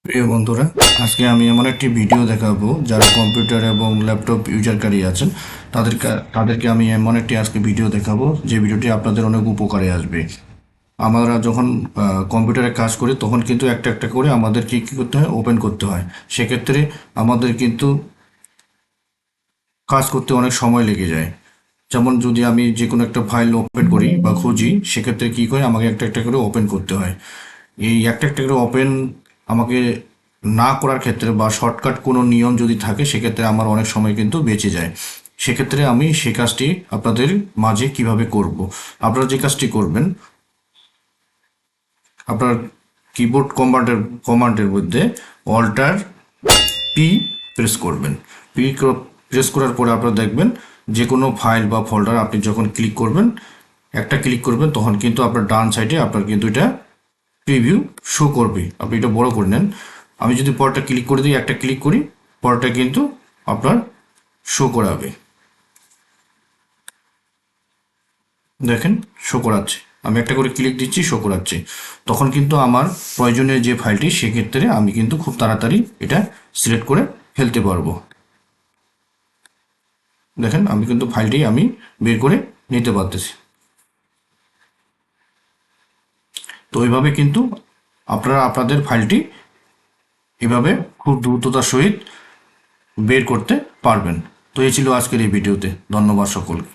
প্রিয় বন্ধুরা, আজকে আমি এমন একটি ভিডিও দেখাবো যারা কম্পিউটার এবং ল্যাপটপ ইউজারকারী আছেন তাদেরকে আমি এমন একটি আজকে ভিডিও দেখাবো যে ভিডিওটি আপনাদের অনেক উপকারে আসবে। আমরা যখন কম্পিউটারে কাজ করি তখন কিন্তু একটা একটা করে আমাদের কী কী করতে হয়, ওপেন করতে হয়। সেক্ষেত্রে আমাদের কিন্তু কাজ করতে অনেক সময় লেগে যায়। যেমন যদি আমি যে কোনো একটা ফাইল ওপেন করি বা খুঁজি, সেক্ষেত্রে কী করে আমাকে একটা একটা করে ওপেন করতে হয়। এই একটা একটা করে ওপেন আমাকে না করার ক্ষেত্রে বা শর্টকাট কোনো নিয়ম যদি থাকে, সেক্ষেত্রে আমার অনেক সময় কিন্তু বেঁচে যায়। সেক্ষেত্রে আমি সে কাজটি আপনাদের মাঝে কিভাবে করব। আপনারা যে কাজটি করবেন, আপনার কিবোর্ড কমান্ডের মধ্যে অল্টার পি প্রেস করবেন। পি প্রেস করার পরে আপনারা দেখবেন যে কোনো ফাইল বা ফোল্ডার আপনি যখন ক্লিক করবেন, একটা ক্লিক করবেন, তখন কিন্তু আপনার ডান সাইডে আপনার কিন্তু এটা প্রিভিউ শো করবে। আপনি এটা বড় করে নেন। আমি যদি পরটা ক্লিক করে দিই, একটা ক্লিক করি, পরটা কিন্তু আপনার শো করাবে। দেখেন শো করাচ্ছে, আমি একটা করে ক্লিক দিচ্ছি, শো করাচ্ছে। তখন কিন্তু আমার প্রয়োজনীয় যে ফাইলটি, সেক্ষেত্রে আমি কিন্তু খুব তাড়াতাড়ি এটা সিলেক্ট করে ফেলতে পারবো। দেখেন আমি কিন্তু ফাইলটি আমি বের করে নিতে পারতেছি। তো এইভাবে কিন্তু আপনারা আপনাদের ফাইলটি এভাবে খুব দ্রুততার সহিত বের করতে পারবেন। তো এই ছিল আজকের এই ভিডিওতে। ধন্যবাদ সকলকে।